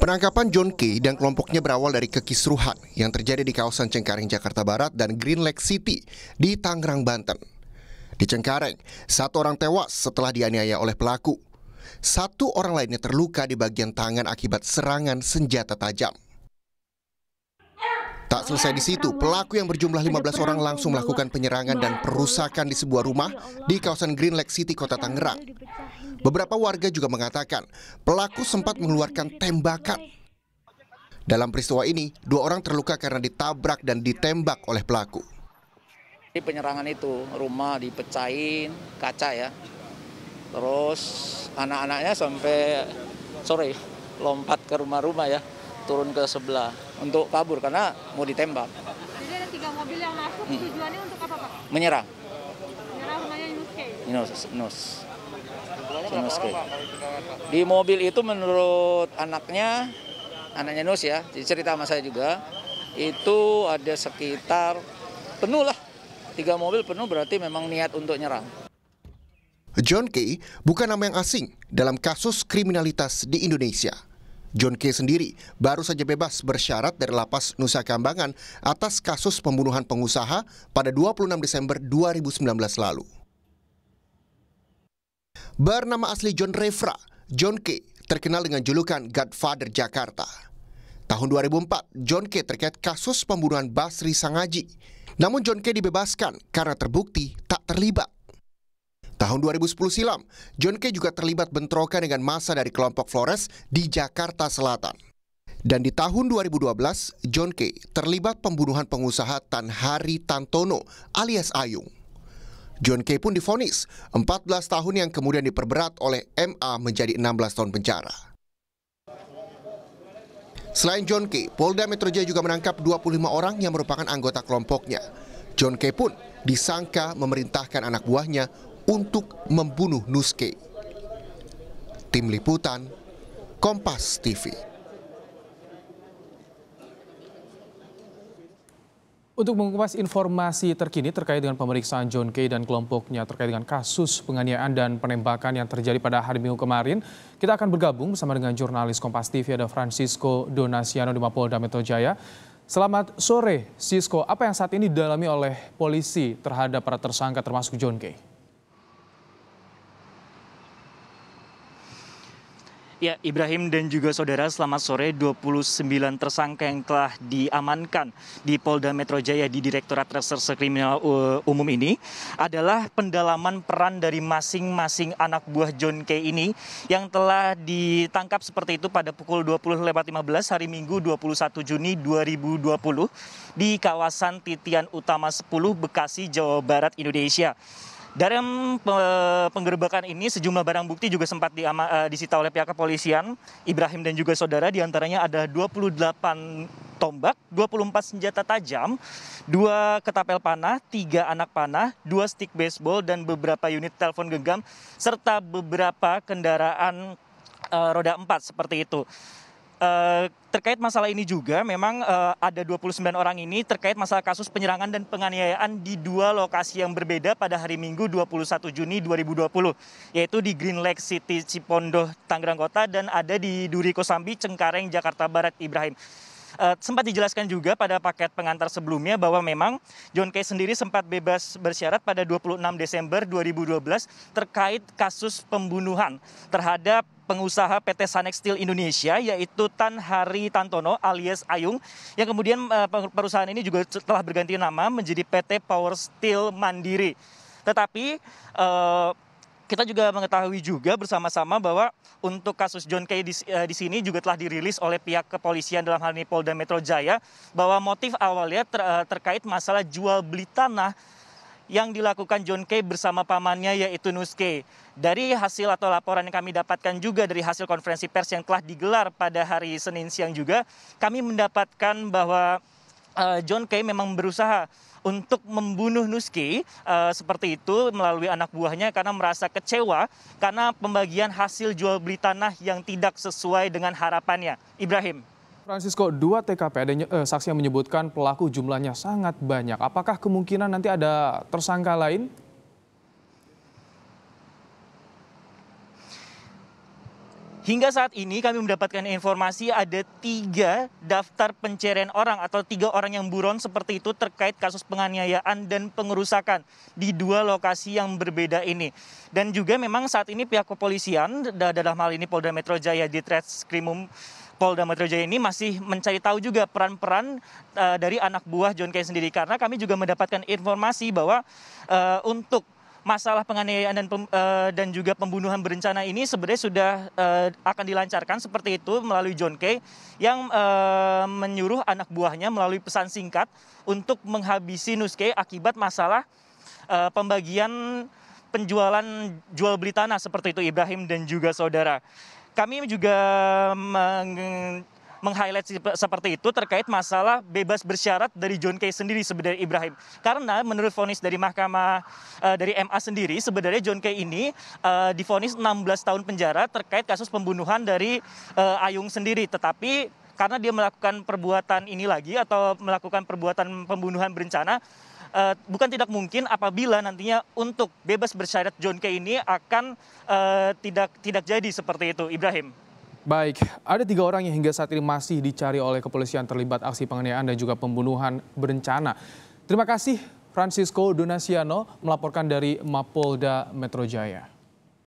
Penangkapan John K. dan kelompoknya berawal dari kekisruhan yang terjadi di kawasan Cengkareng, Jakarta Barat dan Green Lake City di Tangerang, Banten. Di Cengkareng, 1 orang tewas setelah dianiaya oleh pelaku. 1 orang lainnya terluka di bagian tangan akibat serangan senjata tajam. Tak selesai di situ, pelaku yang berjumlah 15 orang langsung melakukan penyerangan dan perusakan di sebuah rumah di kawasan Green Lake City, Kota Tangerang. Beberapa warga juga mengatakan pelaku sempat mengeluarkan tembakan. Dalam peristiwa ini, 2 orang terluka karena ditabrak dan ditembak oleh pelaku. Di penyerangan itu, rumah dipecahin, kaca ya. Terus anak-anaknya sampai sore lompat ke rumah-rumah ya, turun ke sebelah untuk kabur karena mau ditembak. Jadi ada 3 mobil yang masuk, tujuannya untuk apa, Pak? Menyerang. Menyerang rumahnya Yunuske. Yunuske. Di mobil itu menurut anaknya Nus ya, cerita sama saya juga, itu ada sekitar penuh lah. 3 mobil penuh berarti memang niat untuk nyerang. John K. bukan nama yang asing dalam kasus kriminalitas di Indonesia. John K. sendiri baru saja bebas bersyarat dari Lapas Nusa Kambangan atas kasus pembunuhan pengusaha pada 26 Desember 2019 lalu. Bernama asli John Refra, John K. terkenal dengan julukan Godfather Jakarta. Tahun 2004, John K. terkait kasus pembunuhan Basri Sangaji. Namun John K. dibebaskan karena terbukti tak terlibat. Tahun 2010 silam, John K. juga terlibat bentrokan dengan massa dari kelompok Flores di Jakarta Selatan. Dan di tahun 2012, John K. terlibat pembunuhan pengusaha Tan Hari Tantono alias Ayung. John K. pun divonis 14 tahun yang kemudian diperberat oleh MA menjadi 16 tahun penjara. Selain John K., Polda Metro Jaya juga menangkap 25 orang yang merupakan anggota kelompoknya. John K. pun disangka memerintahkan anak buahnya untuk membunuh Nus K. Tim Liputan, Kompas TV. Untuk mengupas informasi terkini terkait dengan pemeriksaan John K. dan kelompoknya terkait dengan kasus penganiayaan dan penembakan yang terjadi pada hari Minggu kemarin, kita akan bergabung bersama dengan jurnalis Kompas TV ada Francisco Donasiano di Mapolda Metro Jaya. Selamat sore, Cisco. Apa yang saat ini didalami oleh polisi terhadap para tersangka termasuk John K.? Ya, Ibrahim dan juga saudara, selamat sore. 29 tersangka yang telah diamankan di Polda Metro Jaya di Direktorat Reserse Kriminal Umum ini adalah pendalaman peran dari masing-masing anak buah John K. ini yang telah ditangkap seperti itu pada pukul 20.15 hari Minggu 21 Juni 2020 di kawasan Titian Utama 10 Bekasi, Jawa Barat, Indonesia. Dalam penggerbekan ini sejumlah barang bukti juga sempat disita oleh pihak kepolisian. Ibrahim dan juga saudara, diantaranya ada 28 tombak, 24 senjata tajam, 2 ketapel panah, 3 anak panah, 2 stick baseball dan beberapa unit telepon genggam serta beberapa kendaraan roda 4 seperti itu. Terkait masalah ini juga memang ada 29 orang ini terkait masalah kasus penyerangan dan penganiayaan di 2 lokasi yang berbeda pada hari Minggu 21 Juni 2020, yaitu di Green Lake City Cipondoh, Tangerang Kota, dan ada di Duri Kosambi, Cengkareng, Jakarta Barat, Ibrahim. Sempat dijelaskan juga pada paket pengantar sebelumnya bahwa memang John K. sendiri sempat bebas bersyarat pada 26 Desember 2012 terkait kasus pembunuhan terhadap pengusaha PT Sanex Steel Indonesia yaitu Tan Hari Tantono alias Ayung, yang kemudian perusahaan ini juga telah berganti nama menjadi PT Power Steel Mandiri. Tetapi kita juga mengetahui juga bersama-sama bahwa untuk kasus John K. di sini juga telah dirilis oleh pihak kepolisian dalam hal ini Polda Metro Jaya bahwa motif awalnya terkait masalah jual beli tanah yang dilakukan John K. bersama pamannya yaitu Nus K. Dari hasil atau laporan yang kami dapatkan juga dari hasil konferensi pers yang telah digelar pada hari Senin siang juga, kami mendapatkan bahwa John K. memang berusaha untuk membunuh Nus K. Seperti itu melalui anak buahnya karena merasa kecewa karena pembagian hasil jual beli tanah yang tidak sesuai dengan harapannya. Ibrahim. Francisco, 2 TKP ada saksi yang menyebutkan pelaku jumlahnya sangat banyak. Apakah kemungkinan nanti ada tersangka lain? Hingga saat ini kami mendapatkan informasi ada 3 daftar pencarian orang atau 3 orang yang buron seperti itu terkait kasus penganiayaan dan pengerusakan di 2 lokasi yang berbeda ini. Dan juga memang saat ini pihak kepolisian dalam hal ini Polda Metro Jaya di Treskrimum Polda Metro Jaya ini masih mencari tahu juga peran-peran dari anak buah John K sendiri, karena kami juga mendapatkan informasi bahwa untuk masalah penganiayaan dan juga pembunuhan berencana ini sebenarnya sudah akan dilancarkan seperti itu melalui John K yang menyuruh anak buahnya melalui pesan singkat untuk menghabisi Nuske akibat masalah pembagian penjualan jual beli tanah seperti itu, Ibrahim dan juga saudara. Kami juga meng-highlight seperti itu terkait masalah bebas bersyarat dari John K sendiri sebenarnya, Ibrahim. Karena menurut vonis dari Mahkamah dari MA sendiri, sebenarnya John K ini divonis 16 tahun penjara terkait kasus pembunuhan dari Ayung sendiri. Tetapi karena dia melakukan perbuatan ini lagi atau melakukan perbuatan pembunuhan berencana, bukan tidak mungkin apabila nantinya untuk bebas bersyarat John K ini akan tidak jadi seperti itu, Ibrahim. Baik, ada 3 orang yang hingga saat ini masih dicari oleh kepolisian terlibat aksi penganiayaan dan juga pembunuhan berencana. Terima kasih Francisco Donasiano melaporkan dari Mapolda Metro Jaya.